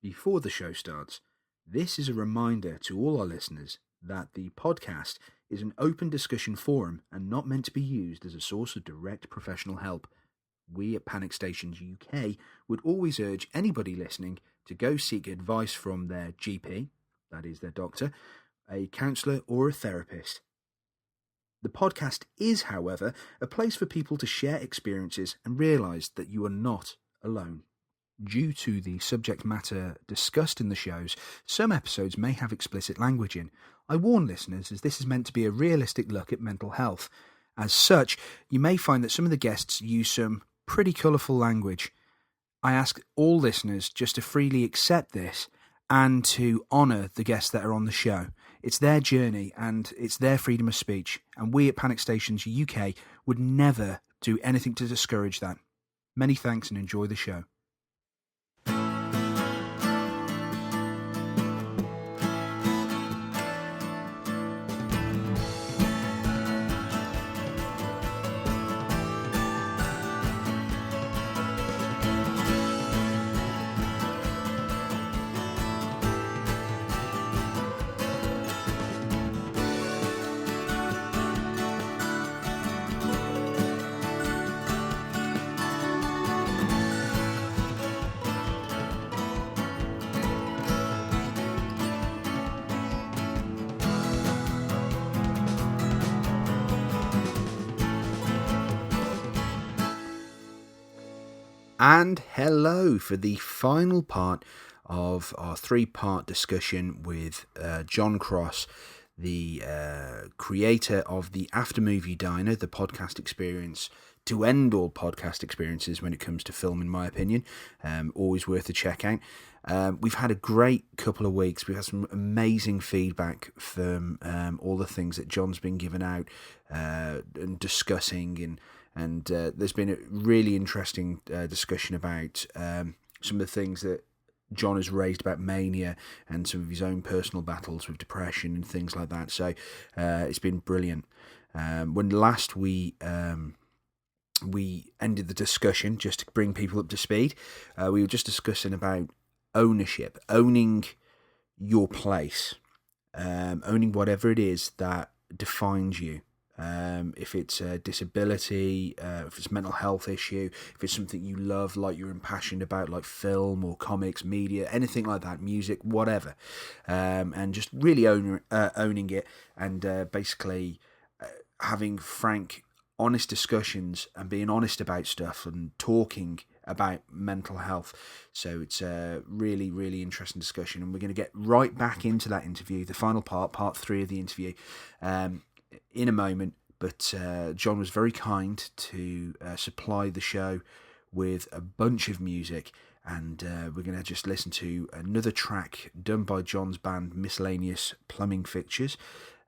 Before the show starts, this is a reminder to all our listeners that the podcast is an open discussion forum and not meant to be used as a source of direct professional help. We at Panic Stations UK would always urge anybody listening to go seek advice from their GP, that is their doctor, a counsellor or a therapist. The podcast is, however, a place for people to share experiences and realise that you are not alone. Due to the subject matter discussed in the shows, some episodes may have explicit language in. I warn listeners, as this is meant to be a realistic look at mental health. As such, you may find that some of the guests use some pretty colourful language. I ask all listeners just to freely accept this and to honour the guests that are on the show. It's their journey and it's their freedom of speech, and we at Panic Stations UK would never do anything to discourage that. Many thanks and enjoy the show. And hello for the final part of our three-part discussion with Jon Cross, the creator of the Aftermovie Diner, the podcast experience to end all podcast experiences when it comes to film, in my opinion. Always worth a check out. We've had a great couple of weeks. We've had some amazing feedback from all the things that Jon's been giving out and discussing, and there's been a really interesting discussion about some of the things that Jon has raised about Mania and some of his own personal battles with depression and things like that. So it's been brilliant. When last we ended the discussion, just to bring people up to speed, we were just discussing about ownership, owning your place, owning whatever it is that defines you. If it's a disability, if it's a mental health issue, if it's something you love, like you're impassioned about, like film or comics, media, anything like that, music, whatever, and just really owning it, and basically having frank, honest discussions and being honest about stuff and talking about mental health. So it's a really, really interesting discussion, and we're going to get right back into that interview, the final part 3 of the interview, in a moment. But Jon was very kind to supply the show with a bunch of music, and we're going to just listen to another track done by Jon's band Misilanious Plumbing Fixtures,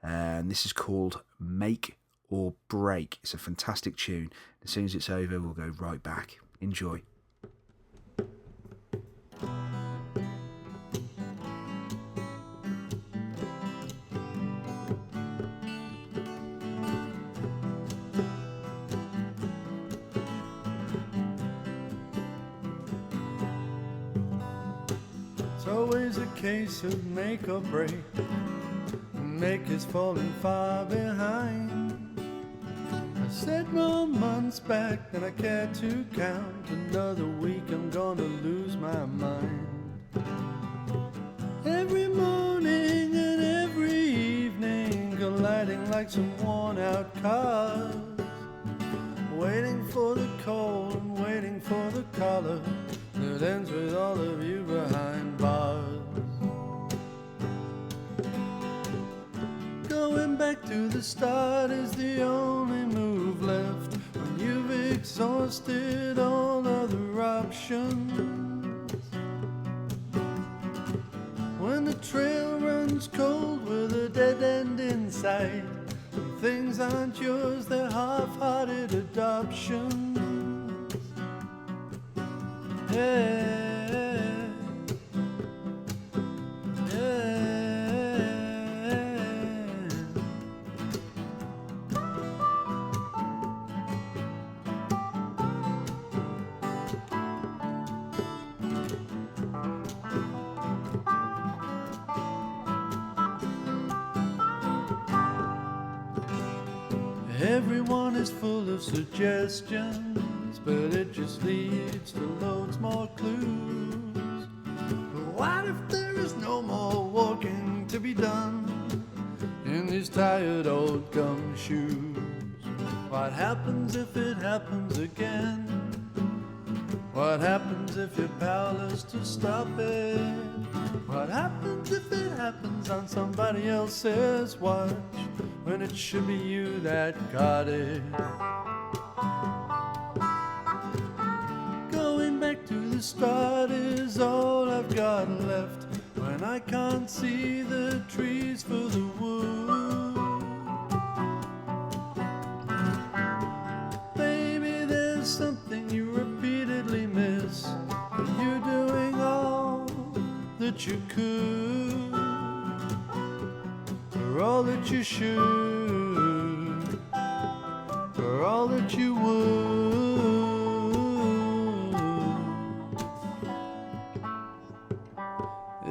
and this is called Make or Break. It's a fantastic tune. As soon as it's over, we'll go right back. Enjoy. It's always a case of make or break. Make is falling far behind. I said more months back than I care to count. Another week I'm gonna lose my mind. Every morning and every evening, colliding like some worn out cars. Waiting for the call and waiting for the collar that ends with all of you behind bars. Going back to the start is the only move left when you've exhausted all other options. When the trail runs cold with a dead end in sight, and things aren't yours, they're half-hearted adoptions. Yeah. Everyone is full of suggestions, but it just leads to loads more clues. But what if there is no more walking to be done in these tired old gumshoes? What happens if it happens again? What happens if you're powerless to stop it? What happens if it happens on somebody else's watch when it should be you that got it? Going back to the start is all I've got left when I can't see the trees for the wood. Baby, there's something you repeatedly miss, but you're doing all that you could, for all that you should, for all that you would.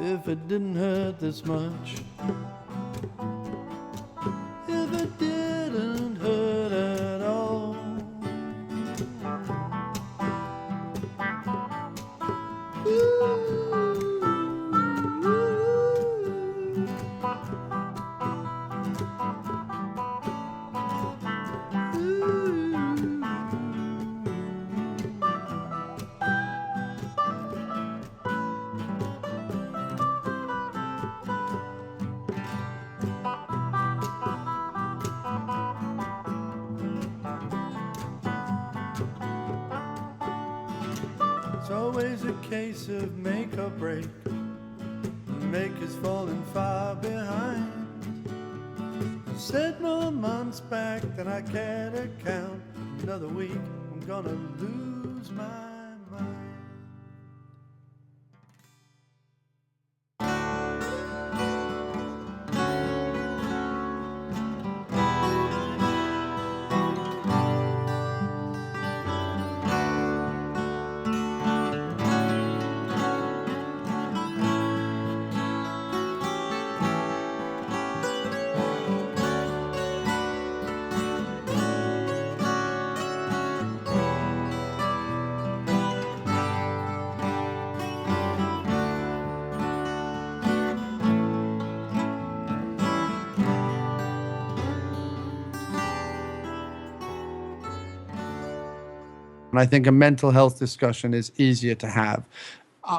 If it didn't hurt this much, if it didn't hurt at all. It's always a case of make or break. Make is falling far behind. I said more months back than I care to count. Another week, I'm gonna lose my mind. And I think a mental health discussion is easier to have,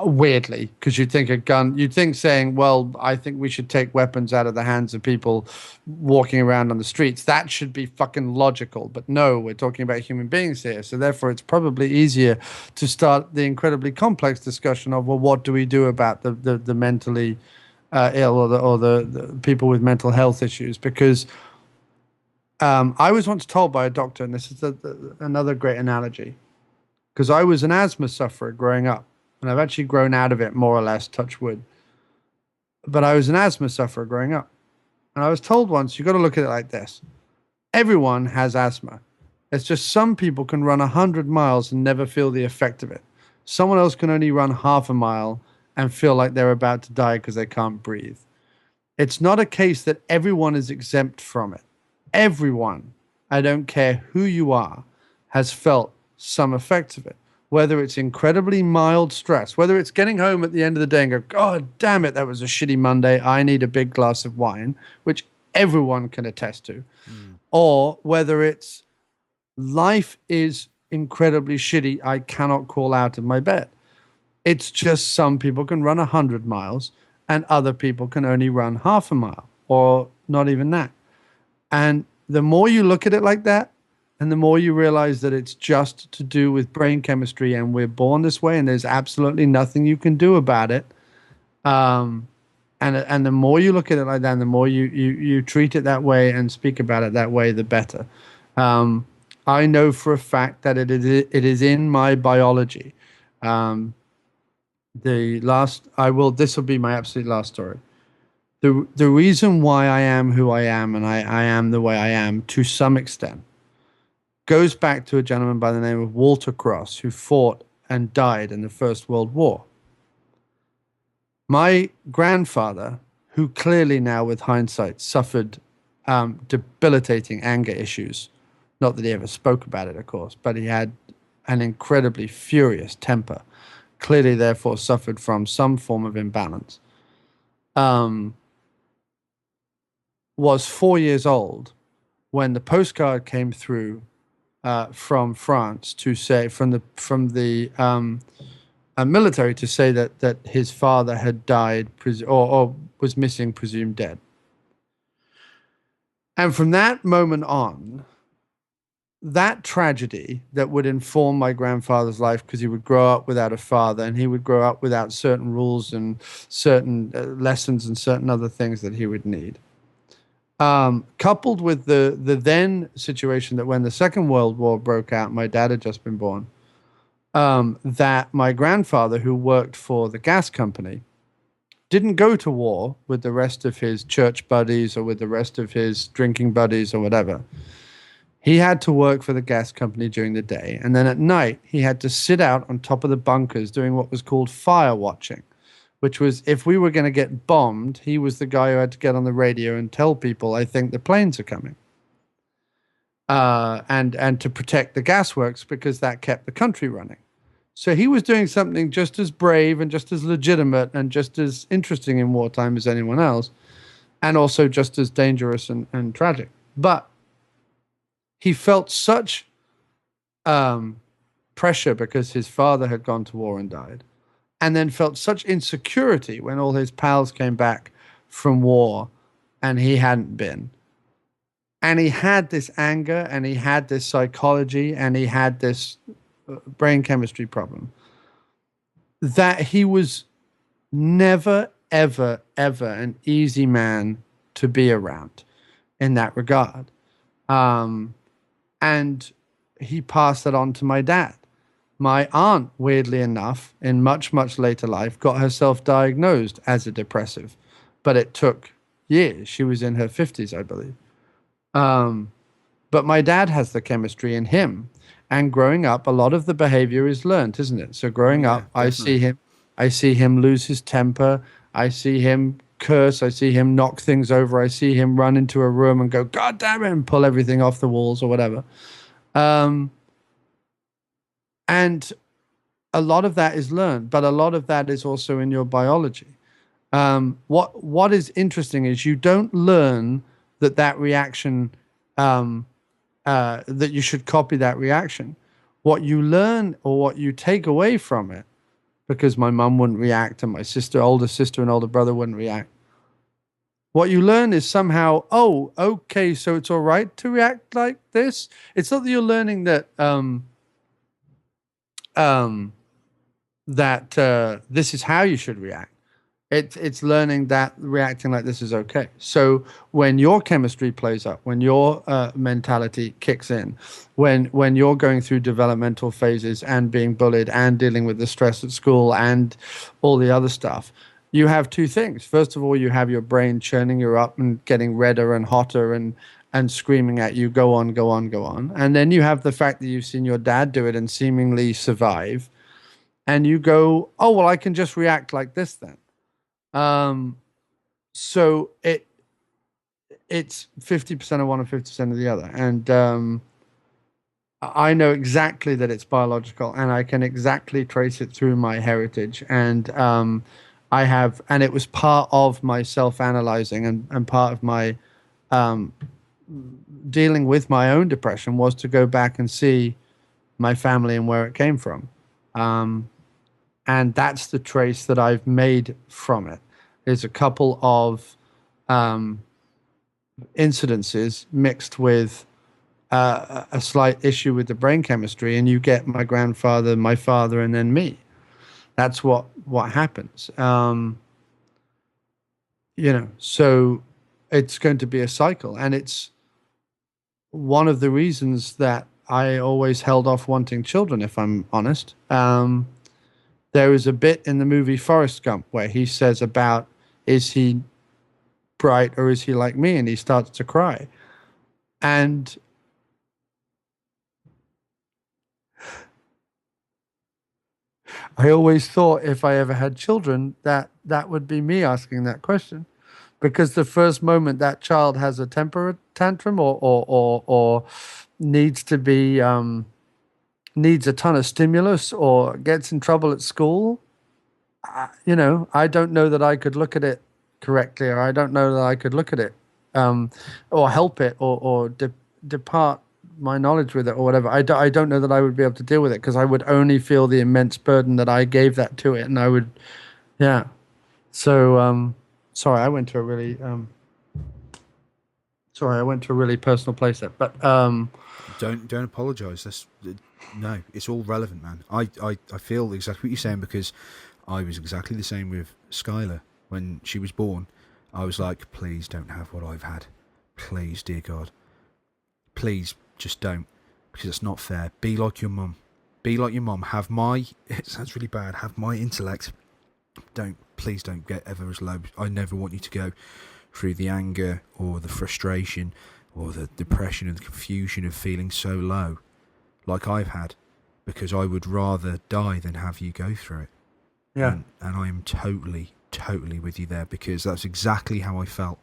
weirdly, because you'd think saying, well, I think we should take weapons out of the hands of people walking around on the streets. That should be fucking logical. But no, we're talking about human beings here. So therefore, it's probably easier to start the incredibly complex discussion of, well, what do we do about the mentally ill or the people with mental health issues? Because I was once told by a doctor, and this is another great analogy, because I was an asthma sufferer growing up, and I've actually grown out of it more or less, touch wood. But I was an asthma sufferer growing up. And I was told once, you've got to look at it like this. Everyone has asthma. It's just some people can run 100 miles and never feel the effect of it. Someone else can only run half a mile and feel like they're about to die because they can't breathe. It's not a case that everyone is exempt from it. Everyone, I don't care who you are, has felt some effect of it, whether it's incredibly mild stress, whether it's getting home at the end of the day and go, God damn it, that was a shitty Monday, I need a big glass of wine, which everyone can attest to, or whether it's life is incredibly shitty, I cannot crawl out of my bed. It's just some people can run 100 miles and other people can only run half a mile or not even that. And the more you look at it like that, and the more you realize that it's just to do with brain chemistry and we're born this way and there's absolutely nothing you can do about it. And the more you look at it like that, and the more you treat it that way and speak about it that way, the better. I know for a fact that it is in my biology. This will be my absolute last story. The reason why I am who I am and I am the way I am to some extent goes back to a gentleman by the name of Walter Cross, who fought and died in the First World War. My grandfather, who clearly now with hindsight suffered debilitating anger issues Not that he ever spoke about it, of course, but he had an incredibly furious temper, clearly therefore suffered from some form of imbalance. Was 4 years old when the postcard came through from France to say, from the military, to say that his father had died or was missing, presumed dead. And from that moment on, that tragedy that would inform my grandfather's life, because he would grow up without a father and he would grow up without certain rules and certain lessons and certain other things that he would need. Coupled with the then situation that when the Second World War broke out, my dad had just been born, that my grandfather, who worked for the gas company, didn't go to war with the rest of his church buddies or with the rest of his drinking buddies or whatever. He had to work for the gas company during the day, and then at night he had to sit out on top of the bunkers doing what was called fire watching, which was, if we were going to get bombed, he was the guy who had to get on the radio and tell people, I think the planes are coming. And to protect the gasworks, because that kept the country running. So he was doing something just as brave and just as legitimate and just as interesting in wartime as anyone else, and also just as dangerous and tragic. But he felt such pressure because his father had gone to war and died, and then felt such insecurity when all his pals came back from war and he hadn't been. And he had this anger, and he had this psychology, and he had this brain chemistry problem, that he was never, ever, ever an easy man to be around in that regard. And he passed that on to my dad. My aunt, weirdly enough, in much, much later life, got herself diagnosed as a depressive, but it took years. She was in her 50s, I believe. But my dad has the chemistry in him. And growing up, a lot of the behavior is learned, isn't it? So growing up, definitely. I see him lose his temper. I see him curse. I see him knock things over. I see him run into a room and go, God damn it, and pull everything off the walls or whatever. And a lot of that is learned, but a lot of that is also in your biology. What is interesting is you don't learn that reaction, that you should copy that reaction. What you learn, or what you take away from it, because my mum wouldn't react and my older sister and older brother wouldn't react. What you learn is somehow, oh, okay, so it's all right to react like this. It's not that you're learning that this is how you should react. It's learning that reacting like this is okay. So when your chemistry plays up, when your mentality kicks in, when you're going through developmental phases and being bullied and dealing with the stress at school and all the other stuff, you have two things. First of all, you have your brain churning you up and getting redder and hotter and screaming at you, go on, go on, go on. And then you have the fact that you've seen your dad do it and seemingly survive. And you go, oh, well, I can just react like this then. So it's 50% of one and 50% of the other. And I know exactly that it's biological, and I can exactly trace it through my heritage. And and it was part of my self-analyzing and part of my dealing with my own depression was to go back and see my family and where it came from. And that's the trace that I've made from it. There's a couple of incidences mixed with a slight issue with the brain chemistry, and you get my grandfather, my father, and then me. That's what happens. So it's going to be a cycle, and it's one of the reasons that I always held off wanting children, if I'm honest. There is a bit in the movie Forrest Gump where he says about, is he bright or is he like me? And he starts to cry. And I always thought if I ever had children, that would be me asking that question. Because the first moment that child has a temper tantrum or needs to be needs a ton of stimulus or gets in trouble at school, I don't know that I could look at it correctly, or I don't know that I could look at it, or help it, or depart my knowledge with it, or whatever. I don't know that I would be able to deal with it, because I would only feel the immense burden that I gave that to it, and I would, yeah. So, sorry, I went to a really, personal place there, but Don't apologise. That's no, it's all relevant, man. I feel exactly what you're saying, because I was exactly the same with Skylar when she was born. I was like, please don't have what I've had. Please, dear God. Please, just don't. Because it's not fair. Be like your mum. Be like your mum. Have my... It sounds really bad. Have my intellect. Please don't get ever as low. I never want you to go through the anger or the frustration or the depression and the confusion of feeling so low like I've had. Because I would rather die than have you go through it. yeah. And I am totally with you there, because that's exactly how I felt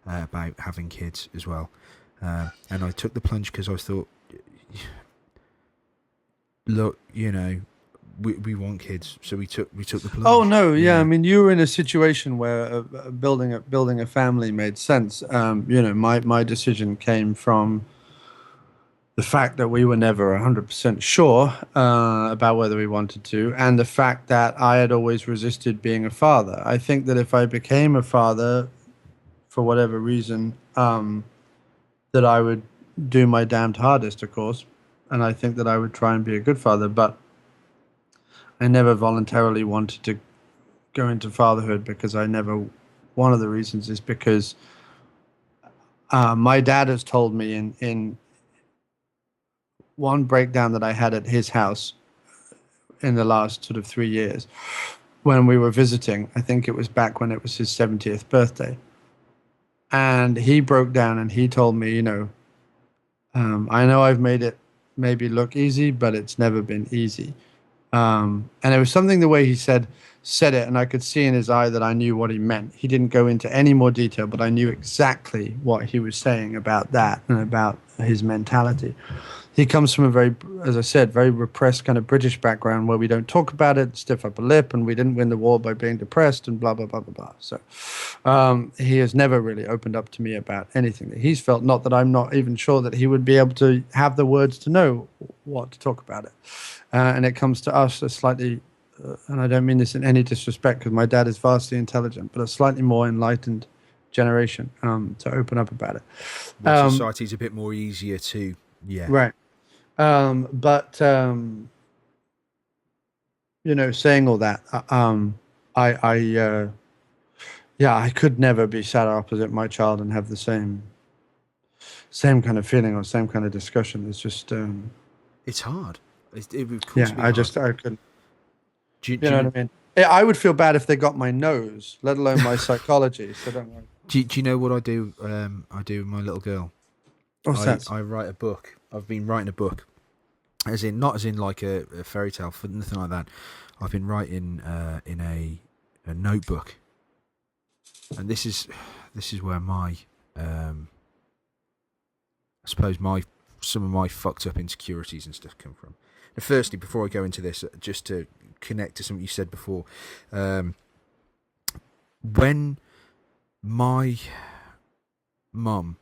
about having kids as well. And I took the plunge because I thought, look, we want kids, so we took the plunge. Oh no, yeah. I mean, you were in a situation where building a family made sense. My decision came from the fact that we were never 100% sure about whether we wanted to, and the fact that I had always resisted being a father. I think that if I became a father, for whatever reason, that I would do my damned hardest, of course, and I think that I would try and be a good father, but I never voluntarily wanted to go into fatherhood, because one of the reasons is because my dad has told me in one breakdown that I had at his house in the last sort of 3 years when we were visiting. I think it was back when it was his 70th birthday. And he broke down and he told me, I know I've made it maybe look easy, but it's never been easy. And it was something, the way he said it, and I could see in his eye that I knew what he meant. He didn't go into any more detail, but I knew exactly what he was saying about that and about his mentality. He comes from a very, as I said, very repressed kind of British background, where we don't talk about it, stiff upper lip, and we didn't win the war by being depressed and blah, blah, blah, blah, blah. So he has never really opened up to me about anything that he's felt. Not that I'm not even sure that he would be able to have the words to know what to talk about it. And it comes to us a slightly, and I don't mean this in any disrespect, because my dad is vastly intelligent, but a slightly more enlightened generation to open up about it. Society's a bit more easier to, yeah. Right. But saying all that, I could never be sat opposite my child and have the same kind of feeling or same kind of discussion. It's just, it's hard. It would yeah, be hard. I couldn't. Do know what I mean? I would feel bad if they got my nose, let alone my psychology. So don't worry. Do you know what I do? I do with my little girl. What's that? I write a book. I've been writing a book, not as in like a fairy tale, for nothing like that. I've been writing in a notebook, and this is where my I suppose some of my fucked up insecurities and stuff come from. And firstly, before I go into this, just to connect to something you said before, when my mum,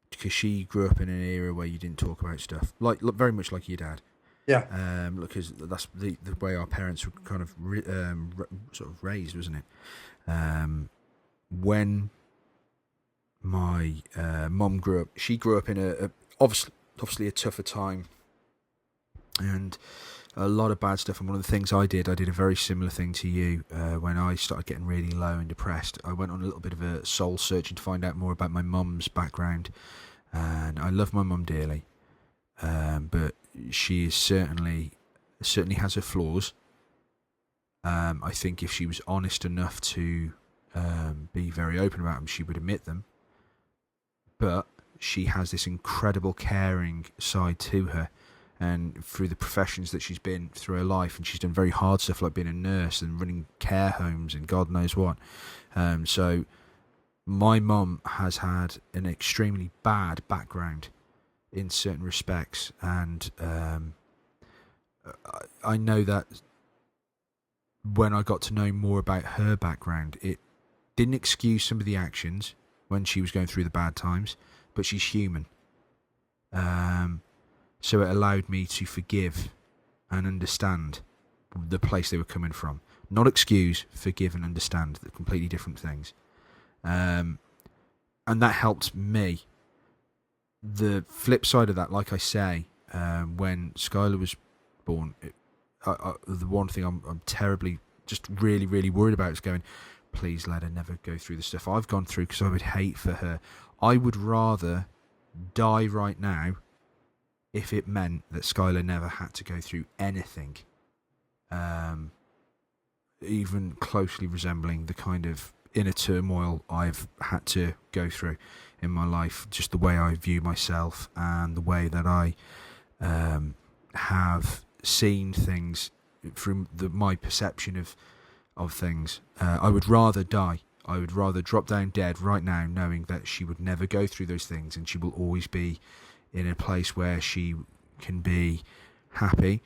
because she grew up in an era where you didn't talk about stuff, very much like your dad. Yeah. Because that's the way our parents were kind of sort of raised, wasn't it? When my mum grew up, she grew up in a obviously a tougher time, and a lot of bad stuff. And one of the things I did a very similar thing to you when I started getting really low and depressed. I went on a little bit of a soul searching to find out more about my mum's background, and I love my mum dearly, but she is certainly has her flaws. I think if she was honest enough to be very open about them, she would admit them. But she has this incredible caring side to her, and through the professions that she's been through her life, and she's done very hard stuff like being a nurse and running care homes and God knows what. So my mum has had an extremely bad background in certain respects, and I know that when I got to know more about her background, it didn't excuse some of the actions when she was going through the bad times, but she's human. So it allowed me to forgive and understand the place they were coming from. Not excuse, forgive and understand. They're completely different things. And that helped me. The flip side of that, like I say, when Skylar was born, the one thing I'm terribly, just really, really worried about is going, please let her never go through the stuff I've gone through, because I would hate for her. I would rather die right now if it meant that Skylar never had to go through anything, even closely resembling the kind of inner turmoil I've had to go through in my life, just the way I view myself and the way that I have seen things from my perception of things. I would rather die. I would rather drop down dead right now, knowing that she would never go through those things, and she will always be in a place where she can be happy.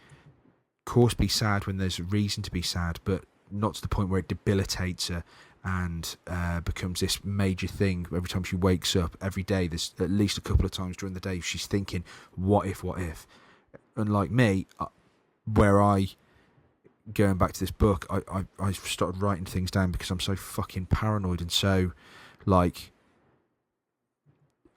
Of course, be sad when there's a reason to be sad, but not to the point where it debilitates her and becomes this major thing. Every time she wakes up, every day, there's at least a couple of times during the day she's thinking, what if? Unlike me, where going back to this book, I started writing things down because I'm so fucking paranoid and so like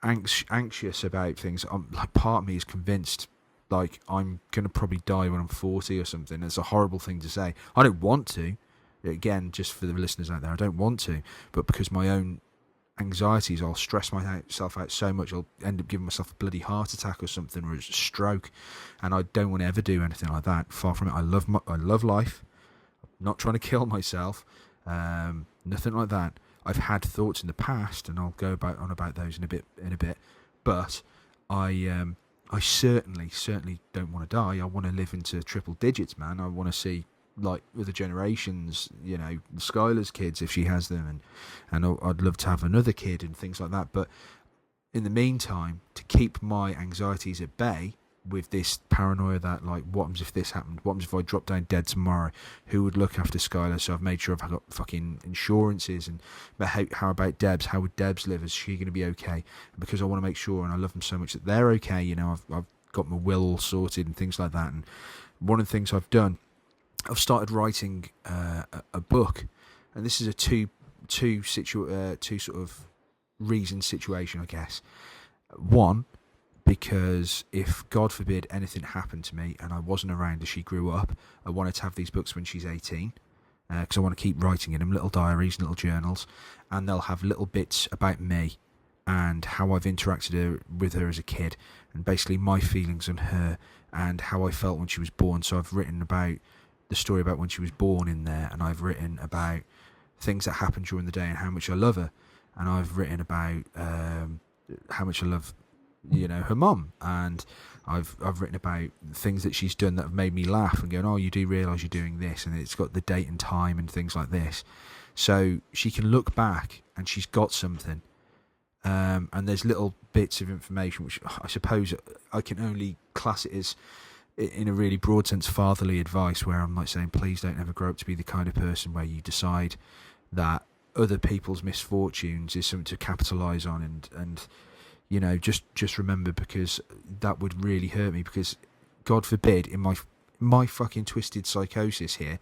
anxious about things. Like, part of me is convinced like I'm gonna probably die when I'm 40 or something. It's a horrible thing to say. I don't want to. Again, just for the listeners out there, I don't want to, but because my own anxieties, I'll stress myself out so much, I'll end up giving myself a bloody heart attack or something, or a stroke, and I don't want to ever do anything like that. Far from it. I love life. I'm not trying to kill myself. Nothing like that. I've had thoughts in the past, and I'll go on about those in a bit. But I certainly don't want to die. I want to live into triple digits, man. I want to see like other generations, you know, Skylar's kids if she has them, and I'd love to have another kid and things like that. But in the meantime, to keep my anxieties at bay with this paranoia that like, what happens if this happened? What happens if I drop down dead tomorrow? Who would look after Skylar? So I've made sure I've got fucking insurances. And but how about Debs? How would Debs live? Is she going to be okay? Because I want to make sure, and I love them so much, that they're okay. You know, I've got my will all sorted and things like that. And one of the things I've done, I've started writing a book, and this is a two sort of reason situation, I guess. One, because if God forbid anything happened to me and I wasn't around as she grew up, I wanted to have these books when she's 18, because I want to keep writing in them, little diaries, little journals, and they'll have little bits about me and how I've interacted with her as a kid, and basically my feelings on her and how I felt when she was born. So I've written about the story about when she was born in there, and I've written about things that happened during the day and how much I love her, and I've written about how much I love, you know, her mum, and I've written about things that she's done that have made me laugh and going, oh, you do realise you're doing this, and it's got the date and time and things like this, so she can look back and she's got something. And there's little bits of information which I suppose I can only class it as, in a really broad sense, fatherly advice, where I'm like saying, please don't ever grow up to be the kind of person where you decide that other people's misfortunes is something to capitalise on, and you know, just remember, because that would really hurt me, because God forbid, in my fucking twisted psychosis here,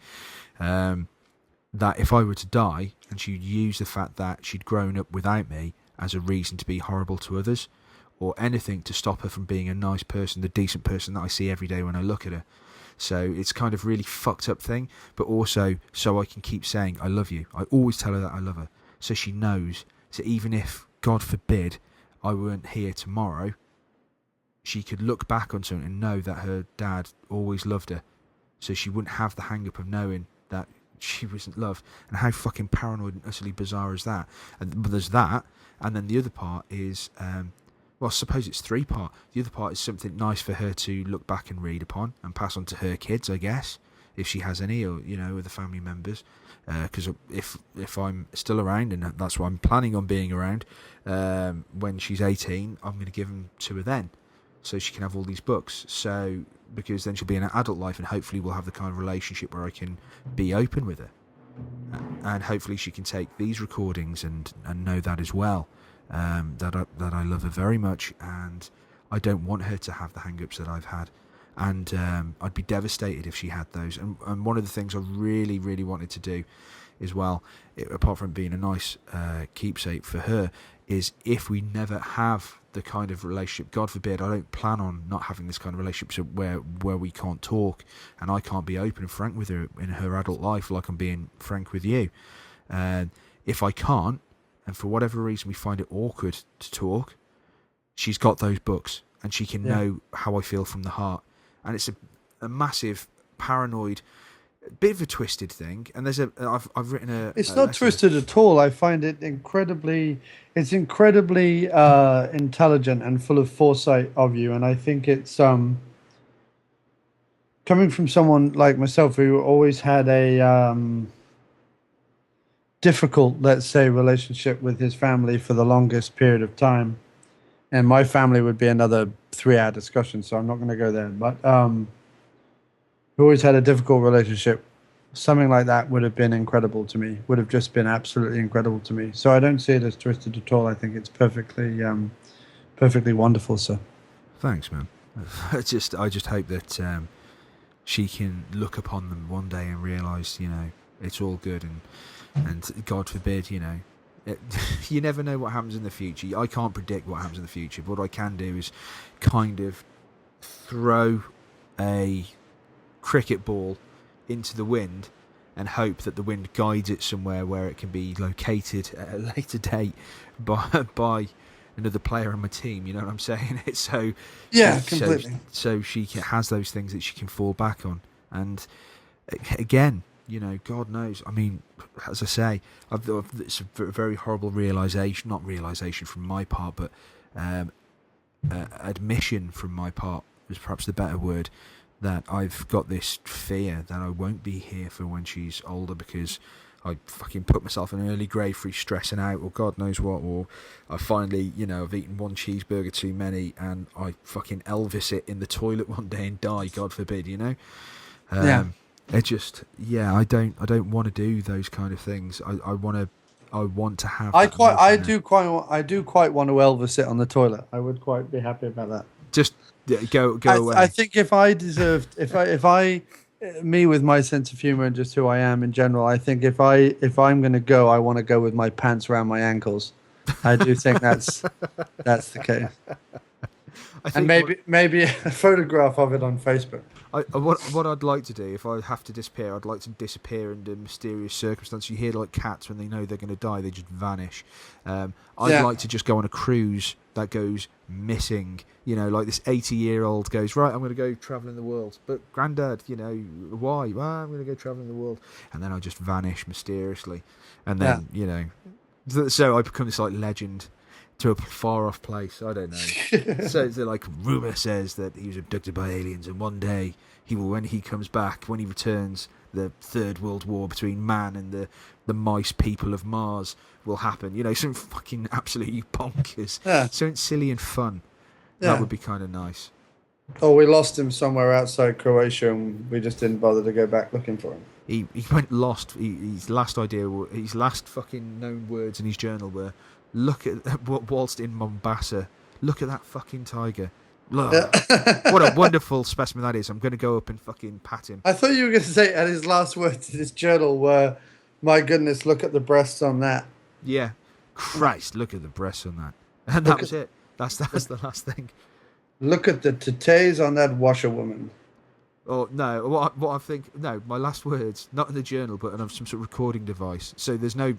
that if I were to die and she'd use the fact that she'd grown up without me as a reason to be horrible to others, or anything to stop her from being a nice person, the decent person that I see every day when I look at her. So it's kind of really fucked up thing, but also so I can keep saying I love you. I always tell her that I love her, so she knows. So even if, God forbid, I weren't here tomorrow, she could look back on something and know that her dad always loved her, so she wouldn't have the hang-up of knowing that she wasn't loved. And how fucking paranoid and utterly bizarre is that? But there's that, and then the other part is, well, I suppose it's three-part. The other part is something nice for her to look back and read upon and pass on to her kids, I guess, if she has any, or, you know, other family members. Because if I'm still around, and that's what I'm planning on being around, when she's 18, I'm going to give them to her then. so she can have all these books. So because then she'll be in an adult life, and hopefully we'll have the kind of relationship where I can be open with her, and hopefully she can take these recordings and know that as well, that I love her very much, and I don't want her to have the hang-ups that I've had. And I'd be devastated if she had those. And one of the things I really, really wanted to do as well, apart from being a nice keepsake for her, is if we never have the kind of relationship, God forbid, I don't plan on not having this kind of relationship where we can't talk and I can't be open and frank with her in her adult life like I'm being frank with you. If I can't, and for whatever reason we find it awkward to talk, she's got those books and she can know how I feel from the heart. And it's a massive paranoid, bit of a twisted thing. And there's I've written a. It's not twisted at all. I find it incredibly intelligent and full of foresight of you. And I think it's coming from someone like myself who always had a difficult, let's say, relationship with his family for the longest period of time. And my family would be another 3-hour discussion, so I'm not going to go there. But we always had a difficult relationship. Something like that would have been incredible to me. Would have just been absolutely incredible to me. So I don't see it as twisted at all. I think it's perfectly wonderful, sir. Thanks, man. I just hope that she can look upon them one day and realise, it's all good, and God forbid, you never know what happens in the future. I can't predict what happens in the future, but what I can do is kind of throw a cricket ball into the wind and hope that the wind guides it somewhere where it can be located at a later date by another player on my team. You know what I'm saying? It's completely. So she has those things that she can fall back on, and again, God knows. I mean, as I say, it's a very horrible realisation, not realisation from my part, but admission from my part is perhaps the better word, that I've got this fear that I won't be here for when she's older because I fucking put myself in an early grave through stressing out, or God knows what, or I finally, I've eaten one cheeseburger too many and I fucking Elvis it in the toilet one day and die, God forbid, It just, I don't want to do those kind of things. I want to have. I do quite want to Elvis it on the toilet. I would quite be happy about that. Just go away. I think if I me with my sense of humor and just who I am in general, I think if I'm going to go, I want to go with my pants around my ankles. I do think that's the case. And maybe a photograph of it on Facebook. What I'd like to do, if I have to disappear, I'd like to disappear under mysterious circumstances. You hear like cats when they know they're going to die, they just vanish. I'd like to just go on a cruise that goes missing. Like this 80-year-old goes, right, I'm going to go travelling the world. But Grandad, why? Well, I'm going to go travelling the world. And then I just vanish mysteriously. And then, so I become this like legend to a far-off place. I don't know. So like rumour says that he was abducted by aliens, and one day when he comes back, when he returns, the Third World War between man and the mice people of Mars will happen. Something fucking absolutely bonkers. Yeah. Something silly and fun. Yeah. That would be kind of nice. Oh, we lost him somewhere outside Croatia, and we just didn't bother to go back looking for him. He went lost. His last fucking known words in his journal were, "Look at whilst in Mombasa. Look at that fucking tiger. Look, what a wonderful specimen that is. I'm going to go up and fucking pat him." I thought you were going to say, and his last words in his journal were, "My goodness, look at the breasts on that." Yeah, Christ, look at the breasts on that. And that was it. That's the last thing. Look at the titties on that washerwoman. Oh no! What I think? No, my last words, not in the journal, but on some sort of recording device. So there's no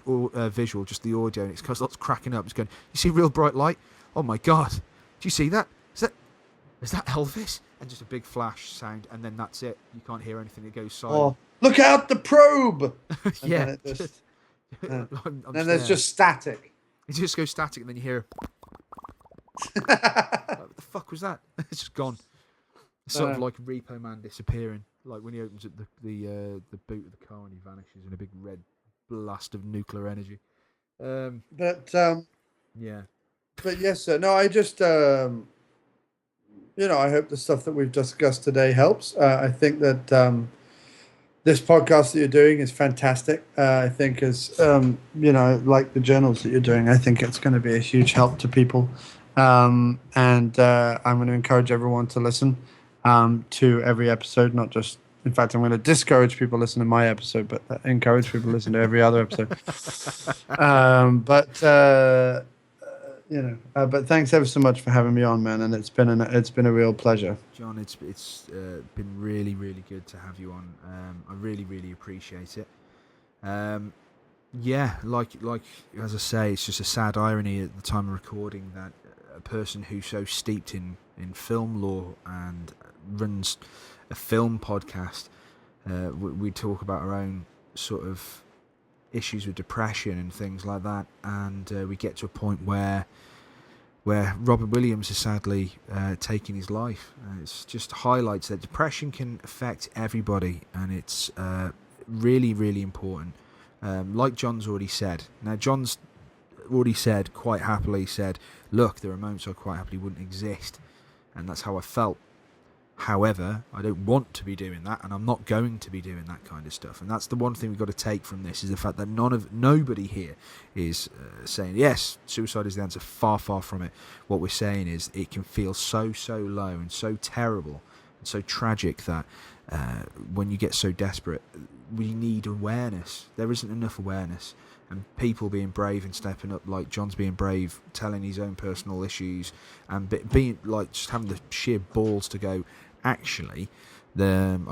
visual, just the audio, and it's because lots cracking up. It's going. You see, real bright light. Oh my God! Do you see that? Is that Elvis? And just a big flash sound, and then that's it. You can't hear anything. It goes silent. Oh, look out! The probe. Yeah. Then there's just static. It just goes static, and then you hear. What the fuck was that? It's just gone. It's sort of like Repo Man disappearing, like when he opens up the boot of the car and he vanishes in a big red blast of nuclear energy. But yeah. But yes, sir. No, I just I hope the stuff that we've discussed today helps. I think that this podcast that you're doing is fantastic. I think is like the journals that you're doing. I think it's going to be a huge help to people, and I'm going to encourage everyone to listen to every episode, not just. In fact, I'm going to discourage people to listen to my episode, but encourage people to listen to every other episode. But thanks ever so much for having me on, man, and it's been a real pleasure. Jon, it's been really, really good to have you on. I really, really appreciate it. Yeah, like as I say, it's just a sad irony at the time of recording that a person who's so steeped in film lore and runs a film podcast, we talk about our own sort of issues with depression and things like that, and we get to a point where Robin Williams is sadly taking his life. It just highlights that depression can affect everybody, and it's really, really important. Like Jon's already said. Now, Jon's already said, quite happily said, look, there are moments I quite happily wouldn't exist, and that's how I felt. However, I don't want to be doing that, and I'm not going to be doing that kind of stuff. And that's the one thing we've got to take from this, is the fact that nobody here is saying, yes, suicide is the answer. Far, far from it. What we're saying is it can feel so, so low and so terrible and so tragic that when you get so desperate, we need awareness. There isn't enough awareness. And people being brave and stepping up, like Jon's being brave, telling his own personal issues, and being like just having the sheer balls to go, actually, I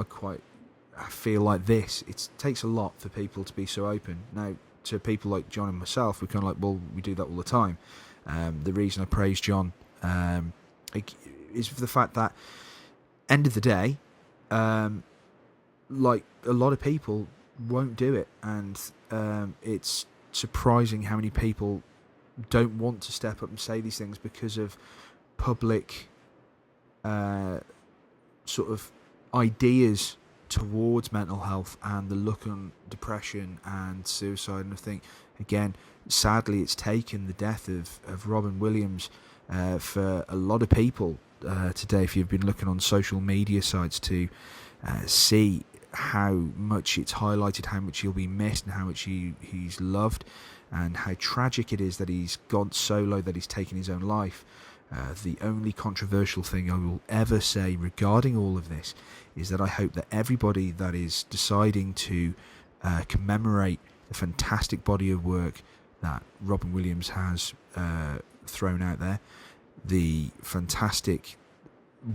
feel like this. It takes a lot for people to be so open. Now, to people like Jon and myself, we're kind of like, well, we do that all the time. The reason I praise Jon is for the fact that, end of the day, like a lot of people won't do it, and it's surprising how many people don't want to step up and say these things because of public sort of ideas towards mental health and the look on depression and suicide. And I think, again, sadly, it's taken the death of Robin Williams for a lot of people today, if you've been looking on social media sites, to see how much it's highlighted, how much he'll be missed, and how much he's loved, and how tragic it is that he's gone so low that he's taken his own life. The only controversial thing I will ever say regarding all of this is that I hope that everybody that is deciding to commemorate the fantastic body of work that Robin Williams has thrown out there, the fantastic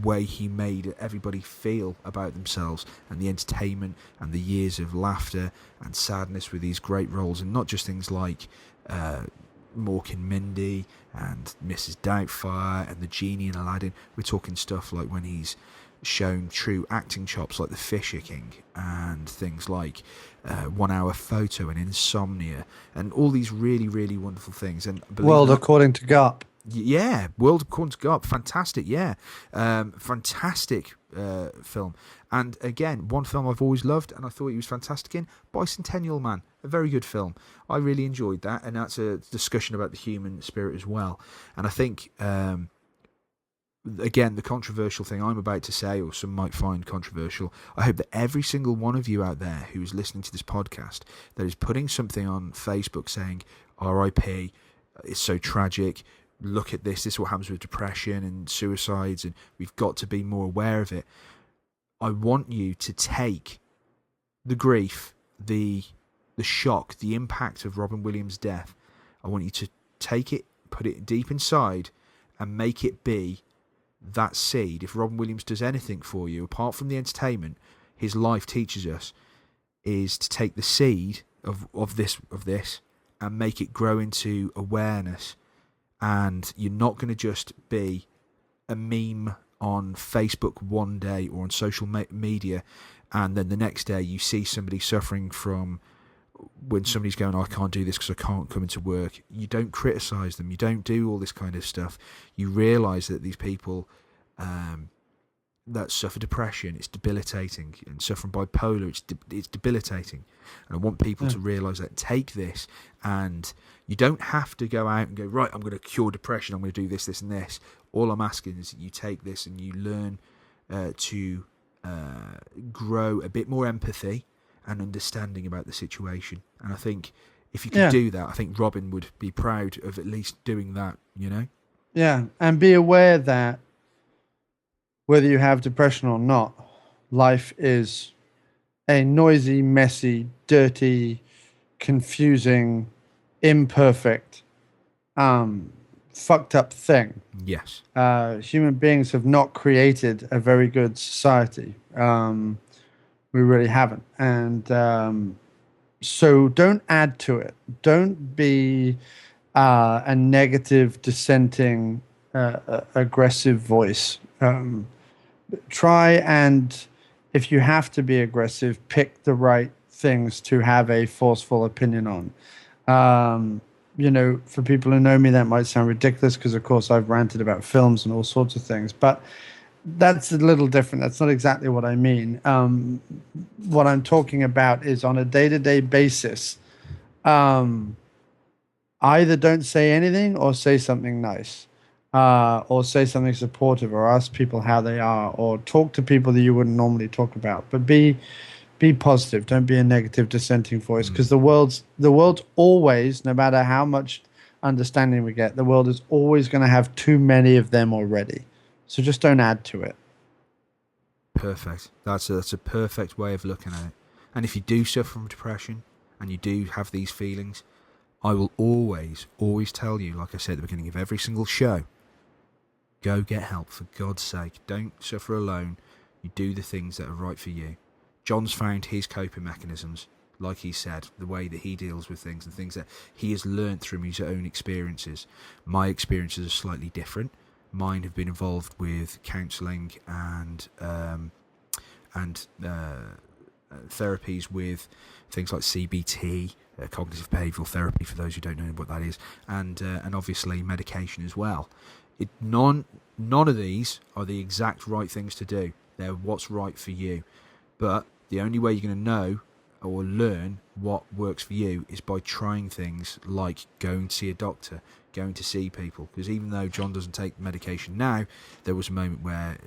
way he made everybody feel about themselves, and the entertainment and the years of laughter and sadness with these great roles, and not just things like Mork and Mindy and Mrs. Doubtfire and the genie in Aladdin. We're talking stuff like when he's shown true acting chops like The Fisher King, and things like 1 Hour Photo and Insomnia, and all these really, really wonderful things. And World According to Garp. Yeah, World According to God, fantastic, yeah. Fantastic film. And again, one film I've always loved and I thought he was fantastic in, Bicentennial Man, a very good film. I really enjoyed that, and that's a discussion about the human spirit as well. And I think, again, the controversial thing I'm about to say, or some might find controversial, I hope that every single one of you out there who is listening to this podcast, that is putting something on Facebook saying, RIP, it's so tragic, look at this is what happens with depression and suicides, and we've got to be more aware of it. I want you to take the grief, the shock, the impact of Robin Williams' death. I want you to take it, put it deep inside, and make it be that seed. If Robin Williams does anything for you, apart from the entertainment, his life teaches us, is to take the seed of this and make it grow into awareness. And you're not going to just be a meme on Facebook one day or on social media, and then the next day you see somebody suffering from, when somebody's going, I can't do this because I can't come into work. You don't criticise them. You don't do all this kind of stuff. You realise that these people that suffer depression, it's debilitating, and suffering bipolar, it's debilitating. And I want people to realise that. Take this, and you don't have to go out and go, right, I'm going to cure depression, I'm going to do this, this, and this. All I'm asking is that you take this and you learn to grow a bit more empathy and understanding about the situation. And I think if you could do that, I think Robin would be proud of at least doing that, you know? Yeah, and be aware that whether you have depression or not, life is a noisy, messy, dirty, confusing, imperfect, fucked up thing. Yes. Human beings have not created a very good society. We really haven't. And so don't add to it. Don't be a negative, dissenting, aggressive voice. Try and, if you have to be aggressive, pick the right things to have a forceful opinion on. You know, for people who know me, that might sound ridiculous because, of course, I've ranted about films and all sorts of things. But that's a little different. That's not exactly what I mean. What I'm talking about is on a day-to-day basis, either don't say anything or say something nice, or say something supportive, or ask people how they are, or talk to people that you wouldn't normally talk about. But be positive. Don't be a negative, dissenting voice, because the world's always, no matter how much understanding we get, the world is always going to have too many of them already. So just don't add to it. Perfect. That's a perfect way of looking at it. And if you do suffer from depression and you do have these feelings, I will always tell you, like I said at the beginning of every single show, go get help, for God's sake. Don't suffer alone. You do the things that are right for you. Jon's found his coping mechanisms, like he said, the way that he deals with things and things that he has learnt through his own experiences. My experiences are slightly different. Mine have been involved with counselling and therapies with things like CBT, cognitive behavioural therapy, for those who don't know what that is, and obviously medication as well. None of these are the exact right things to do. They're what's right for you. But the only way you're going to know or learn what works for you is by trying things like going to see a doctor, going to see people. Because even though Jon doesn't take medication now, there was a moment where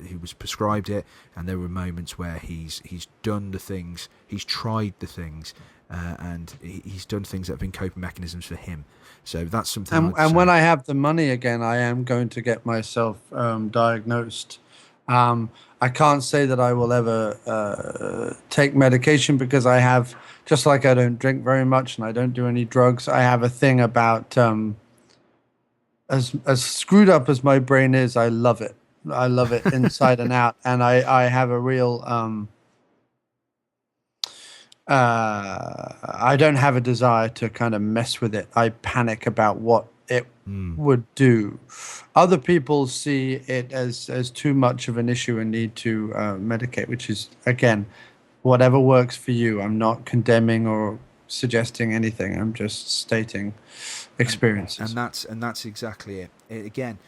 he was prescribed it, and there were moments where he's done the things, he's tried the things, and he's done things that have been coping mechanisms for him. So that's something. And when I have the money again, I am going to get myself diagnosed. I can't say that I will ever take medication, because I have, just like I don't drink very much and I don't do any drugs, I have a thing about, as screwed up as my brain is, I love it. I love it inside and out. And I have a real, I don't have a desire to kind of mess with it. I panic about what it would do. Other people see it as too much of an issue and need to medicate, which is, again, whatever works for you. I'm not condemning or suggesting anything. I'm just stating experiences. And that's exactly it. Again,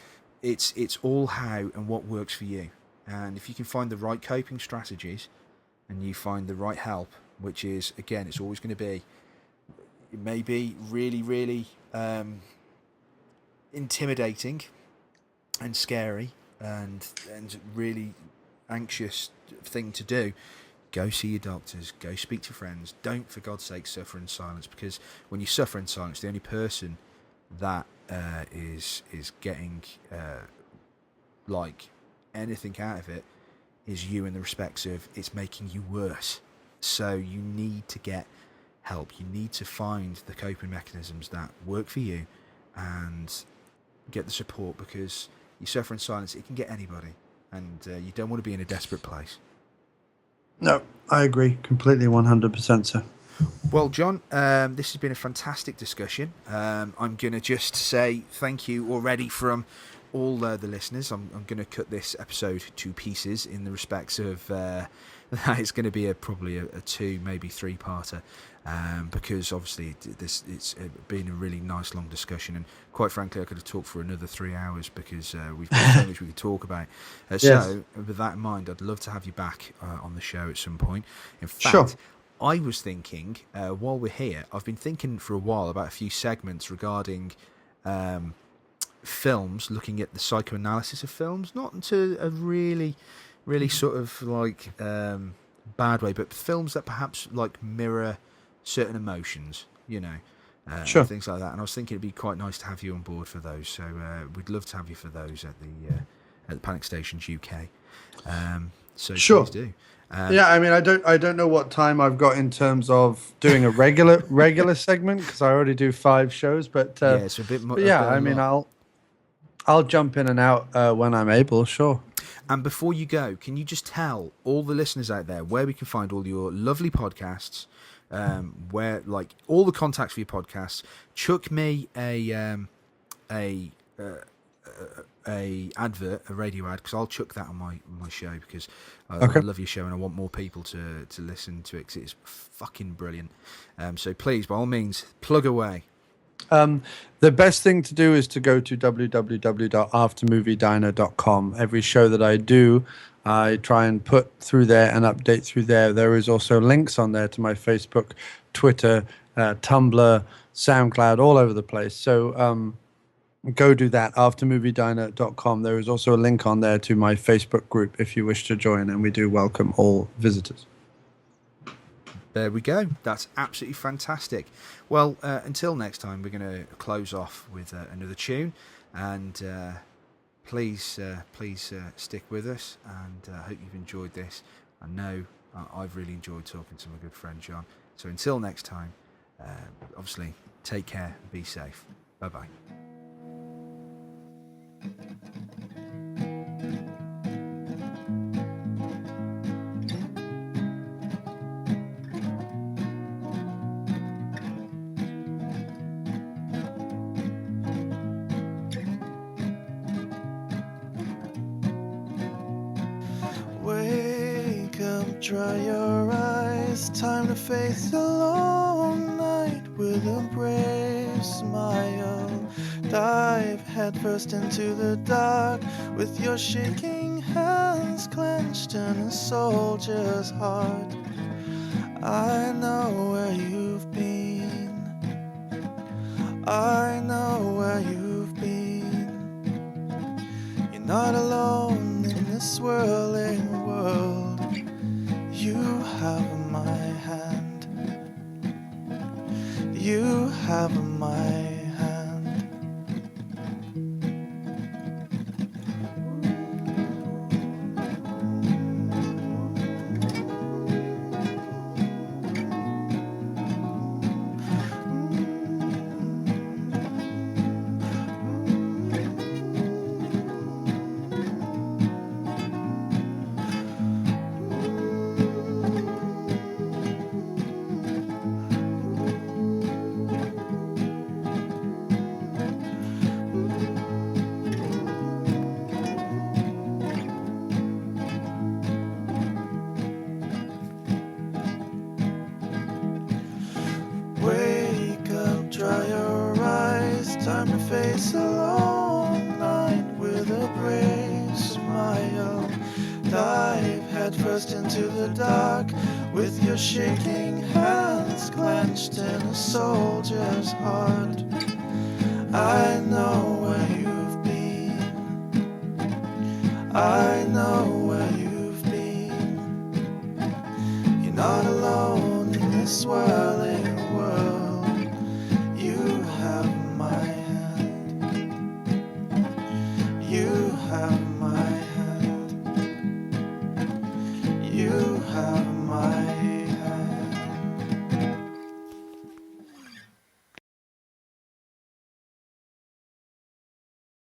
it's all how and what works for you. And if you can find the right coping strategies and you find the right help, which is, again, it's always going to be, it may be really, really intimidating and scary and really anxious thing to do. Go see your doctors, go speak to friends. Don't, for God's sake, suffer in silence, because when you suffer in silence, the only person that is getting like anything out of it is you, in the respects of it's making you worse. So you need to get help. You need to find the coping mechanisms that work for you and get the support, because you suffer in silence, it can get anybody, and you don't want to be in a desperate place. No, I agree completely, 100%, sir. Well, Jon, this has been a fantastic discussion. I'm going to just say thank you already from all the listeners. I'm going to cut this episode to pieces in the respects of that it's going to be probably a 2, maybe 3-parter. because obviously it's been a really nice long discussion, and quite frankly I could have talked for another 3 hours because we've got so much we could talk about. Yes. So with that in mind, I'd love to have you back on the show at some point. In fact, Sure. I was thinking while we're here, I've been thinking for a while about a few segments regarding films, looking at the psychoanalysis of films, not into a really sort of like bad way, but films that perhaps like mirror certain emotions, Sure. things like that. And I was thinking it'd be quite nice to have you on board for those. So we'd love to have you for those at the Panic Stations UK. So Sure. please do. Yeah, I mean, I don't know what time I've got in terms of doing a regular segment, because I already do 5 shows. But yeah, it's a bit more. yeah, I mean, I'll jump in and out when I'm able. Sure. And before you go, can you just tell all the listeners out there where we can find all your lovely podcasts, where like all the contacts for your podcasts? Chuck me a advert, a radio ad, because I'll chuck that on my show, because I love your show and I want more people to listen to it, because it's fucking brilliant. So please, by all means, plug away. The best thing to do is to go to www.aftermoviediner.com. Every show that I do, I try and put through there and update through there. There is also links on there to my Facebook, Twitter, Tumblr, SoundCloud, all over the place. So go do that, aftermoviediner.com. There is also a link on there to my Facebook group if you wish to join, and we do welcome all visitors. There we go. That's absolutely fantastic. Well, until next time, we're going to close off with another tune, and please stick with us, and I hope you've enjoyed this. I know I've really enjoyed talking to my good friend Jon. So until next time, obviously, take care and be safe. Bye-bye. Wake up, dry your eyes, time to face a long night with a brave smile. Dive headfirst into the dark with your shaking hands clenched in a soldier's heart. I know where you've been, I know where you've been. You're not alone in this swirling world. You have my hand, you have my hand. Wake up, dry your eyes, time to face a long night with a brave smile. Dive headfirst into the dark with your shaking hands clenched in a soldier's heart. I know where you've been, I know where you've been. You're not alone in this swirling world. You have my hand, you have my hand, you have